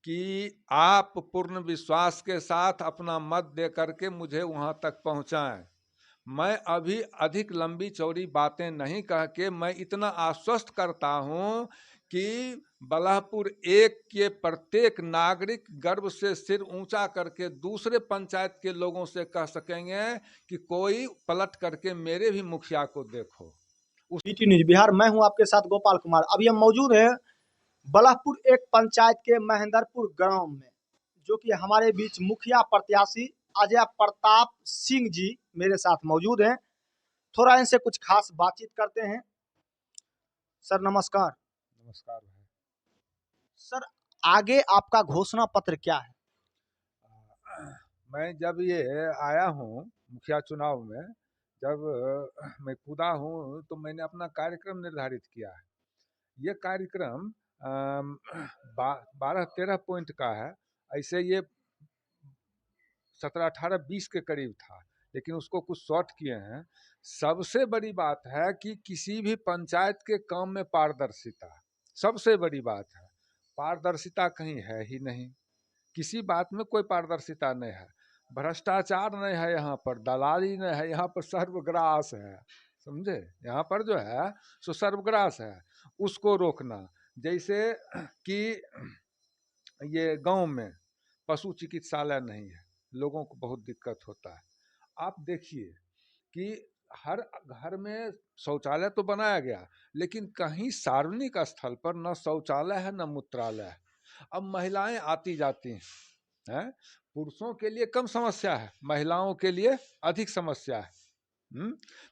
कि आप पूर्ण विश्वास के साथ अपना मत दे करके मुझे वहां तक पहुंचाएं। मैं अभी अधिक लंबी चौड़ी बातें नहीं कह के मैं इतना आश्वस्त करता हूं कि बलहपुर एक के प्रत्येक नागरिक गर्व से सिर ऊंचा करके दूसरे पंचायत के लोगों से कह सकेंगे कि कोई पलट करके मेरे भी मुखिया को देखो। BT न्यूज बिहार, मैं हूं आपके साथ गोपाल कुमार। अभी हम मौजूद हैं बलहपुर एक पंचायत के महेंद्रपुर गांव में, जो कि हमारे बीच मुखिया प्रत्याशी अजय प्रताप सिंह जी मेरे साथ मौजूद हैं। थोड़ा इनसे कुछ खास बातचीत करते हैं। सर नमस्कार। नमस्कार भाई। सर, आगे आपका घोषणा पत्र क्या है? मैं जब ये आया हूँ मुखिया चुनाव में, जब मैं कूदा हूँ तो मैंने अपना कार्यक्रम निर्धारित किया है। ये कार्यक्रम 12-13 पॉइंट का है। ऐसे ये 17-18-20 के करीब था, लेकिन उसको कुछ शॉर्ट किए हैं। सबसे बड़ी बात है कि किसी भी पंचायत के काम में पारदर्शिता सबसे बड़ी बात है। पारदर्शिता कहीं है ही नहीं, किसी बात में कोई पारदर्शिता नहीं है। भ्रष्टाचार नहीं है यहाँ पर, दलाली नहीं है यहाँ पर, सर्वग्रास है, समझे। यहाँ पर जो है सो सर्वग्रास है, उसको रोकना। जैसे कि ये गांव में पशु चिकित्सालय नहीं है, लोगों को बहुत दिक्कत होता है। आप देखिए कि हर घर में शौचालय तो बनाया गया, लेकिन कहीं सार्वजनिक स्थल पर न शौचालय है न मूत्रालय है। अब महिलाएं आती जाती हैं, पुरुषों के लिए कम समस्या है, महिलाओं के लिए अधिक समस्या है।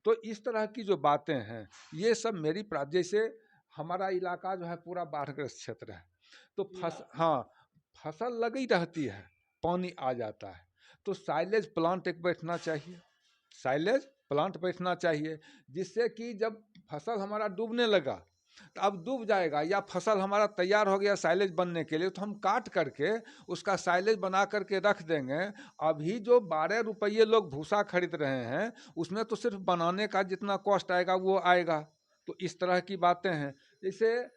तो इस तरह की जो बातें हैं ये सब मेरी जैसे हमारा इलाका जो है पूरा बाढ़ग्रस्त क्षेत्र है, तो फसल लगी रहती है, पानी आ जाता है, तो साइलेज प्लांट एक बैठना चाहिए, साइलेज प्लांट बैठना चाहिए, जिससे कि जब फसल हमारा डूबने लगा तो अब डूब जाएगा, या फसल हमारा तैयार हो गया साइलेज बनने के लिए, तो हम काट करके उसका साइलेज बना करके रख देंगे। अभी जो 12 रुपये लोग भूसा खरीद रहे हैं उसमें तो सिर्फ बनाने का जितना कॉस्ट आएगा वो आएगा। तो इस तरह की बातें हैं। जैसे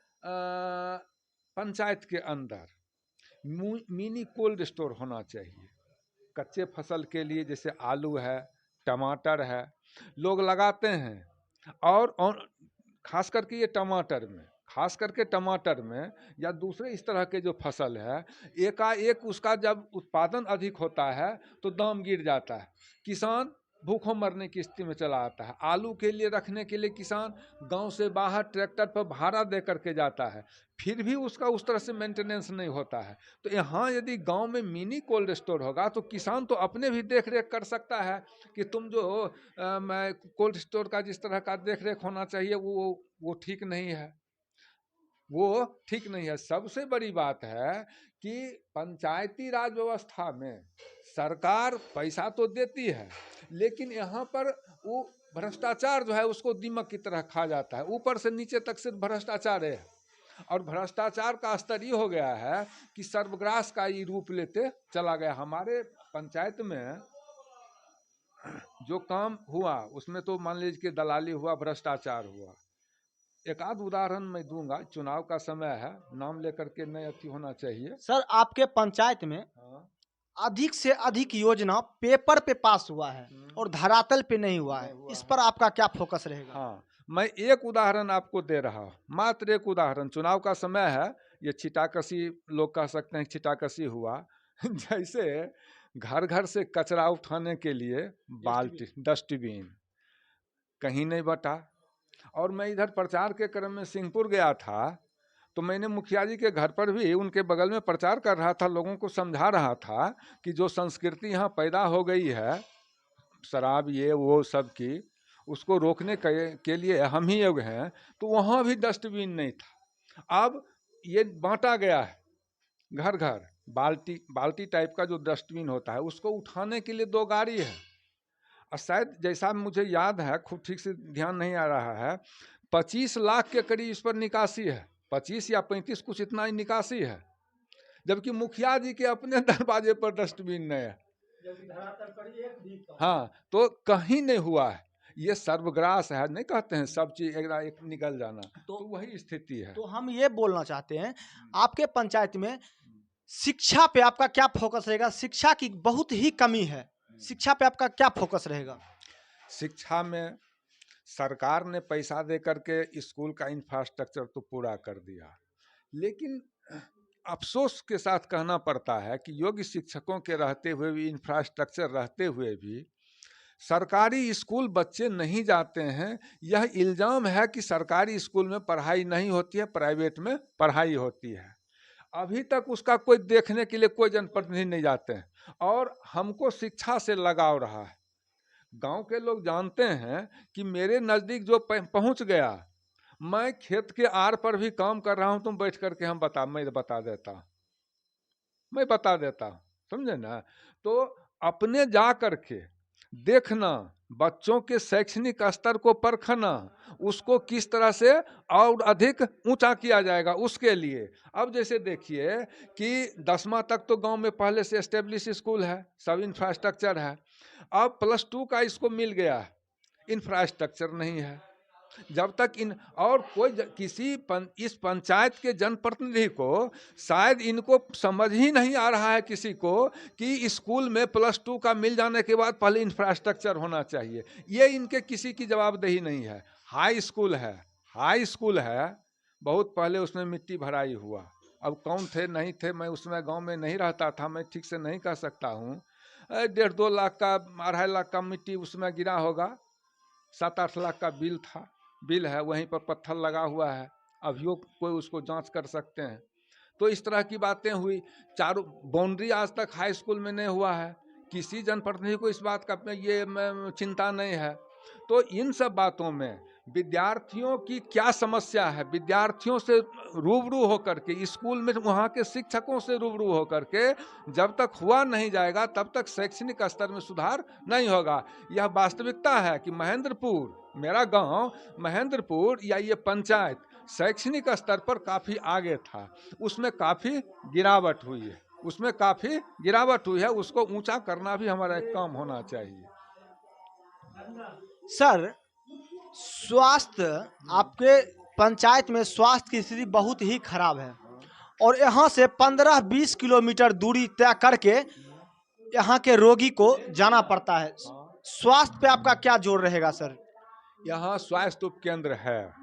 पंचायत के अंदर मिनी कोल्ड स्टोर होना चाहिए कच्चे फसल के लिए, जैसे आलू है, टमाटर है, लोग लगाते हैं। और खास करके ये खास करके टमाटर में या दूसरे इस तरह के जो फसल है, एकाएक उसका जब उत्पादन अधिक होता है तो दाम गिर जाता है, किसान भूखों मरने की स्थिति में चला आता है। आलू के लिए रखने के लिए किसान गांव से बाहर ट्रैक्टर पर भाड़ा दे करके जाता है, फिर भी उसका उस तरह से मेंटेनेंस नहीं होता है। तो यहाँ यदि गांव में मिनी कोल्ड स्टोर होगा तो किसान तो अपने भी देख रेख कर सकता है कि तुम जो कोल्ड स्टोर का जिस तरह का देख रेख होना चाहिए वो ठीक नहीं है, वो ठीक नहीं है। सबसे बड़ी बात है कि पंचायती राज व्यवस्था में सरकार पैसा तो देती है, लेकिन यहाँ पर वो भ्रष्टाचार जो है उसको दीमक की तरह खा जाता है, ऊपर से नीचे तक सिर्फ भ्रष्टाचार है। और भ्रष्टाचार का स्तर ये हो गया है कि सर्वग्रास का ये रूप लेते चला गया। हमारे पंचायत में जो काम हुआ उसमें तो मान लीजिए कि दलाली हुआ, भ्रष्टाचार हुआ। एक आध उदाहरण मैं दूंगा, चुनाव का समय है, नाम लेकर के नहीं अति होना चाहिए। सर, आपके पंचायत में अधिक से अधिक योजना पेपर पे पास हुआ है और धरातल पे नहीं हुआ है, इस पर आपका क्या फोकस रहेगा? हाँ, मैं एक उदाहरण आपको दे रहा हूँ, मात्र एक उदाहरण। चुनाव का समय है, ये छिटाकसी लोग कह सकते हैं, छिटाकसी हुआ। जैसे घर घर से कचरा उठाने के लिए बाल्टी, डस्टबिन कहीं नहीं बटा। और मैं इधर प्रचार के क्रम में सिंहपुर गया था, तो मैंने मुखिया जी के घर पर भी उनके बगल में प्रचार कर रहा था, लोगों को समझा रहा था कि जो संस्कृति यहाँ पैदा हो गई है, शराब ये वो सब की, उसको रोकने के लिए हम ही योग हैं। तो वहाँ भी डस्टबिन नहीं था। अब ये बांटा गया है घर घर, बाल्टी टाइप का जो डस्टबिन होता है उसको उठाने के लिए 2 गाड़ी है। और शायद जैसा मुझे याद है, खूब ठीक से ध्यान नहीं आ रहा है, 25 लाख के करीब इस पर निकासी है, 25 या 35 कुछ इतना ही निकासी है, जबकि मुखिया जी के अपने दरवाजे पर डस्टबिन नहीं है। हाँ, तो कहीं नहीं हुआ है। ये सर्वग्रास है, नहीं कहते हैं सब चीज एक निकल जाना, तो वही स्थिति है। तो हम ये बोलना चाहते हैं, आपके पंचायत में शिक्षा पे आपका क्या फोकस रहेगा? शिक्षा की बहुत ही कमी है, शिक्षा पे आपका क्या फोकस रहेगा? शिक्षा में सरकार ने पैसा दे करके स्कूल का इंफ्रास्ट्रक्चर तो पूरा कर दिया, लेकिन अफसोस के साथ कहना पड़ता है कि योग्य शिक्षकों के रहते हुए भी, इंफ्रास्ट्रक्चर रहते हुए भी सरकारी स्कूल बच्चे नहीं जाते हैं। यह इल्ज़ाम है कि सरकारी स्कूल में पढ़ाई नहीं होती है, प्राइवेट में पढ़ाई होती है। अभी तक उसका कोई देखने के लिए कोई जनप्रतिनिधि नहीं जाते हैं और हमको शिक्षा से लगाव रहा है। गांव के लोग जानते हैं कि मेरे नज़दीक जो पहुंच गया, मैं खेत के आर पर भी काम कर रहा हूं, तुम बैठ करके मैं बता देता, मैं बता देता, समझे ना। तो अपने जा करके देखना, बच्चों के शैक्षणिक स्तर को परखना, उसको किस तरह से और अधिक ऊंचा किया जाएगा उसके लिए। अब जैसे देखिए कि 10वां तक तो गांव में पहले से एस्टेब्लिश स्कूल है, सब इंफ्रास्ट्रक्चर है। अब +2 का इसको मिल गया, इंफ्रास्ट्रक्चर नहीं है। जब तक इन और कोई इस पंचायत के जनप्रतिनिधि को शायद इनको समझ ही नहीं आ रहा है किसी को कि स्कूल में +2 का मिल जाने के बाद पहले इंफ्रास्ट्रक्चर होना चाहिए। ये इनके किसी की जवाबदेही नहीं है। हाई स्कूल है, हाई स्कूल है, बहुत पहले उसमें मिट्टी भराई हुआ। अब कौन थे नहीं थे, मैं उसमें गांव में नहीं रहता था, मैं ठीक से नहीं कह सकता हूँ। 1.5-2 लाख का, 2.5 लाख का मिट्टी उसमें गिरा होगा। 7-8 लाख का बिल है, वहीं पर पत्थर लगा हुआ है, अभियो कोई उसको जांच कर सकते हैं। तो इस तरह की बातें हुई। चारों बाउंड्री आज तक हाई स्कूल में नहीं हुआ है, किसी जनप्रतिनिधि को इस बात का ये चिंता नहीं है। तो इन सब बातों में विद्यार्थियों की क्या समस्या है, विद्यार्थियों से रूबरू होकर के, स्कूल में वहाँ के शिक्षकों से रूबरू होकर के जब तक हुआ नहीं जाएगा तब तक शैक्षणिक स्तर में सुधार नहीं होगा। यह वास्तविकता है कि महेंद्रपुर, मेरा गांव महेंद्रपुर या ये पंचायत शैक्षणिक स्तर पर काफ़ी आगे था, उसमें काफ़ी गिरावट हुई है, उसमें काफ़ी गिरावट हुई है। उसको ऊंचा करना भी हमारा एक काम होना चाहिए। सर, स्वास्थ्य, आपके पंचायत में स्वास्थ्य की स्थिति बहुत ही खराब है और यहाँ से 15-20 किलोमीटर दूरी तय करके यहाँ के रोगी को जाना पड़ता है। स्वास्थ्य पे आपका क्या जोर रहेगा सर? यहाँ स्वास्थ्य उप केंद्र है,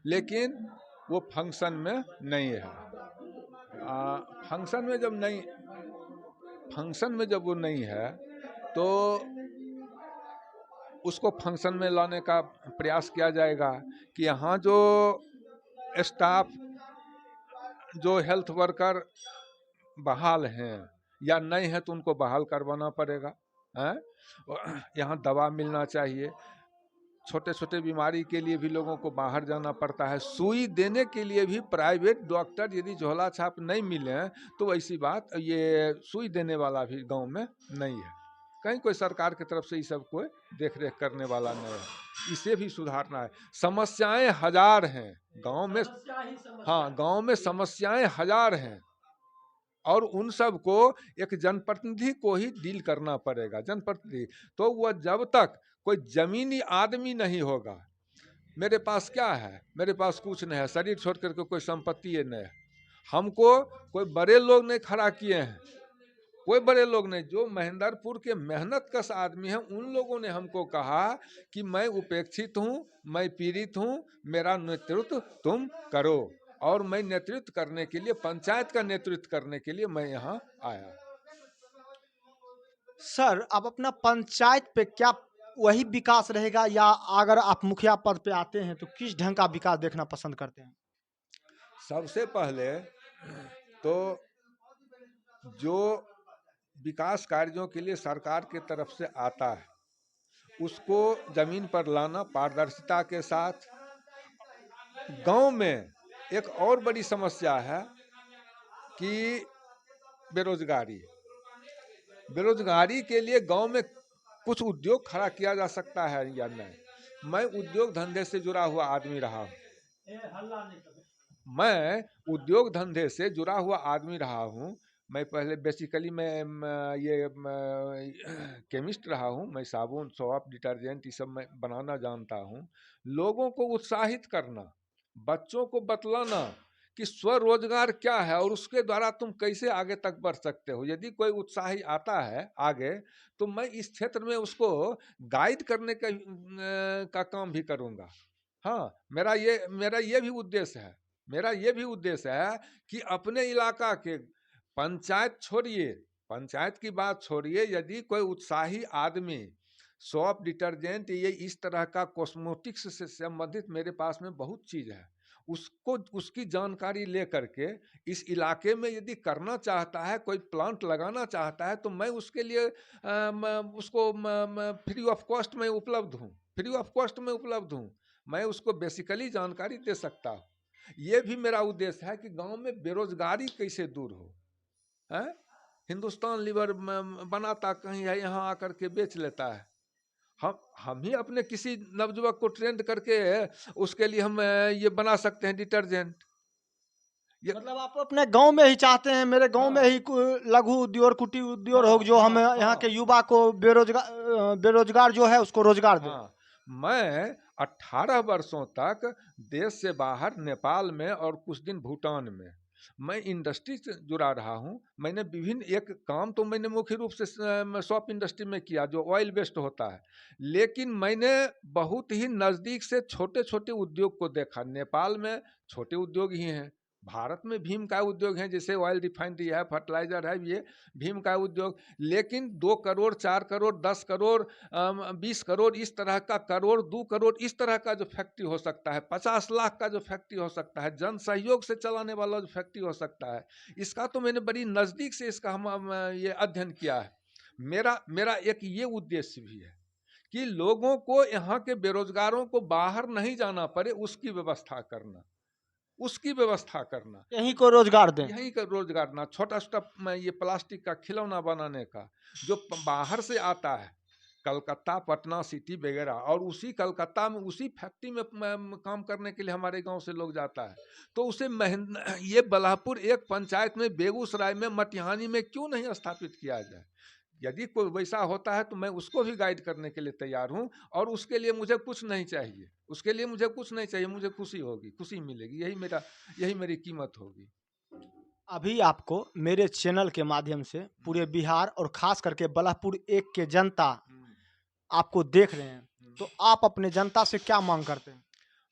लेकिन वो फंक्शन में नहीं है। फंक्शन में जब वो नहीं है तो उसको फंक्शन में लाने का प्रयास किया जाएगा कि यहाँ जो स्टाफ, जो हेल्थ वर्कर बहाल हैं या नहीं है तो उनको बहाल करवाना पड़ेगा। यहाँ दवा मिलना चाहिए। छोटे छोटे बीमारी के लिए भी लोगों को बाहर जाना पड़ता है। सुई देने के लिए भी प्राइवेट डॉक्टर यदि झोला छाप नहीं मिले तो ऐसी बात, ये सुई देने वाला भी गांव में नहीं है। कहीं कोई सरकार की तरफ से ये सब कोई देख रेख करने वाला नहीं है। इसे भी सुधारना है। समस्याएं हजार हैं गांव में। हाँ, गांव में समस्याएं हजार हैं और उन सब को एक जनप्रतिनिधि को ही डील करना पड़ेगा। जनप्रतिनिधि तो वह जब तक कोई जमीनी आदमी नहीं होगा, मेरे पास क्या है, मेरे पास कुछ नहीं है, शरीर छोड़ करके कोई संपत्ति नहीं है, हमको कोई बड़े लोग नहीं खड़ा किए हैं, कोई बड़े लोग नहीं। जो महेंद्रपुर के मेहनत कश आदमी हैं उन लोगों ने हमको कहा कि मैं उपेक्षित हूँ, मैं पीड़ित हूँ, मेरा नेतृत्व तुम करो। और मैं नेतृत्व करने के लिए, पंचायत का नेतृत्व करने के लिए मैं यहाँ आया। सर, अब अपना पंचायत पे क्या वही विकास रहेगा या अगर आप मुखिया पद पे आते हैं तो किस ढंग का विकास देखना पसंद करते हैं? सबसे पहले तो जो विकास कार्यों के लिए सरकार के तरफ से आता है उसको जमीन पर लाना पारदर्शिता के साथ। गांव में एक और बड़ी समस्या है कि बेरोजगारी। बेरोजगारी के लिए गांव में कुछ उद्योग खड़ा किया जा सकता है या नहीं। मैं उद्योग धंधे से जुड़ा हुआ आदमी रहा हूँ, मैं उद्योग धंधे से जुड़ा हुआ आदमी रहा हूँ। मैं पहले बेसिकली ये केमिस्ट रहा हूँ। मैं साबुन, सोप, डिटर्जेंट ये सब मैं बनाना जानता हूँ। लोगों को उत्साहित करना, बच्चों को बतलाना कि स्वरोजगार क्या है और उसके द्वारा तुम कैसे आगे तक बढ़ सकते हो। यदि कोई उत्साही आता है आगे, तो मैं इस क्षेत्र में उसको गाइड करने का काम भी करूँगा। हाँ, मेरा ये भी उद्देश्य है, मेरा ये भी उद्देश्य है कि अपने इलाका के पंचायत छोड़िए, पंचायत की बात छोड़िए, यदि कोई उत्साही आदमी सोप डिटर्जेंट ये इस तरह का कॉस्मेटिक्स से संबंधित मेरे पास में बहुत चीज़ है, उसको उसकी जानकारी ले करके इस इलाके में यदि करना चाहता है, कोई प्लांट लगाना चाहता है, तो मैं उसके लिए उसको फ्री ऑफ कॉस्ट में उपलब्ध हूँ, फ्री ऑफ कॉस्ट में उपलब्ध हूँ। मैं उसको बेसिकली जानकारी दे सकता हूँ। ये भी मेरा उद्देश्य है कि गांव में बेरोजगारी कैसे दूर हो। है, हिंदुस्तान लीवर बनाता कहीं है, यहाँ आकर के बेच लेता है। हम ही अपने किसी नवयुवक को ट्रेंड करके उसके लिए हम ये बना सकते हैं डिटर्जेंट। मतलब आप अपने गांव में ही चाहते हैं, मेरे गांव में ही लघु उद्योग और कुटीर उद्योग हो, जो हम यहाँ के युवा को बेरोजगार जो है उसको रोजगार दे। मैं 18 वर्षों तक देश से बाहर नेपाल में और कुछ दिन भूटान में मैं इंडस्ट्री से जुड़ा रहा हूँ। मैंने विभिन्न एक काम तो मैंने मुख्य रूप से सॉप इंडस्ट्री में किया जो ऑयल बेस्ड होता है, लेकिन मैंने बहुत ही नज़दीक से छोटे छोटे उद्योग को देखा। नेपाल में छोटे उद्योग ही हैं, भारत में भीम का उद्योग है, जैसे ऑयल रिफाइनरी है, फर्टिलाइजर है, ये भीम का उद्योग। लेकिन 2 करोड़ 4 करोड़ 10 करोड़ 20 करोड़ इस तरह का, करोड़ 2 करोड़ इस तरह का जो फैक्ट्री हो सकता है, 50 लाख का जो फैक्ट्री हो सकता है, जन सहयोग से चलाने वाला जो फैक्ट्री हो सकता है, इसका तो मैंने बड़ी नज़दीक से इसका हम ये अध्ययन किया है। मेरा एक ये उद्देश्य भी है कि लोगों को, यहाँ के बेरोजगारों को बाहर नहीं जाना पड़े, उसकी व्यवस्था करना, उसकी व्यवस्था करना, यहीं को रोजगार दें, यहीं का रोजगार ना। छोटा छोटा ये प्लास्टिक का खिलौना बनाने का जो बाहर से आता है, कलकत्ता पटना सिटी वगैरह, और उसी कलकत्ता में उसी फैक्ट्री में काम करने के लिए हमारे गांव से लोग जाता है, तो उसे ये बलापुर एक पंचायत में, बेगूसराय में, मटिहानी में क्यों नहीं स्थापित किया जाए। यदि कोई वैसा होता है तो मैं उसको भी गाइड करने के लिए तैयार हूँ, और उसके लिए मुझे कुछ नहीं चाहिए, उसके लिए मुझे कुछ नहीं चाहिए, मुझे खुशी होगी, खुशी मिलेगी, यही मेरी कीमत होगी। अभी आपको मेरे चैनल के माध्यम से पूरे बिहार और खास करके बलापुर एक के जनता आपको देख रहे हैं, तो आप अपने जनता से क्या मांग करते हैं?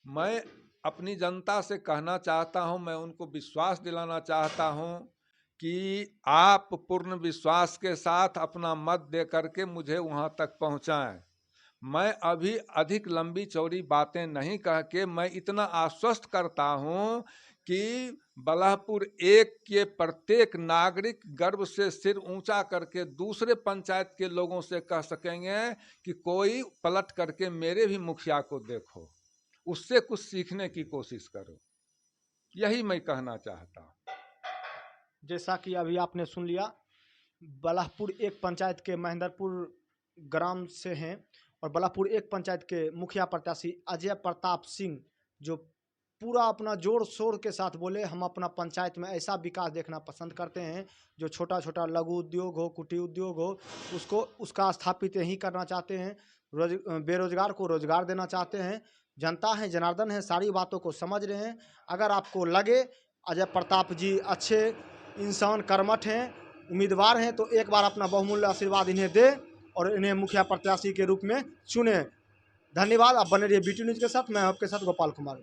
मैं अपनी जनता से कहना चाहता हूं, मैं उनको विश्वास दिलाना चाहता हूं कि आप पूर्ण विश्वास के साथ अपना मत दे करके मुझे वहां तक पहुंचाएं। मैं अभी अधिक लंबी चौड़ी बातें नहीं कह के मैं इतना आश्वस्त करता हूं कि बलापुर एक के प्रत्येक नागरिक गर्व से सिर ऊंचा करके दूसरे पंचायत के लोगों से कह सकेंगे कि कोई पलट करके मेरे भी मुखिया को देखो, उससे कुछ सीखने की कोशिश करो। यही मैं कहना चाहता हूँ। जैसा कि अभी आपने सुन लिया, बलापुर एक पंचायत के महेंद्रपुर ग्राम से हैं और बलापुर एक पंचायत के मुखिया प्रत्याशी अजय प्रताप सिंह, जो पूरा अपना जोर शोर के साथ बोले, हम अपना पंचायत में ऐसा विकास देखना पसंद करते हैं जो छोटा छोटा लघु उद्योग हो, कुटीर उद्योग हो, उसका स्थापित यहीं करना चाहते हैं। बेरोजगार को रोजगार देना चाहते हैं। जनता है, जनार्दन है, सारी बातों को समझ रहे हैं। अगर आपको लगे अजय प्रताप जी अच्छे इंसान, कर्मठ हैं, उम्मीदवार हैं, तो एक बार अपना बहुमूल्य आशीर्वाद इन्हें दे और इन्हें मुखिया प्रत्याशी के रूप में चुने। धन्यवाद। आप बने रहिए BT न्यूज़ के साथ। मैं आपके साथ गोपाल कुमार।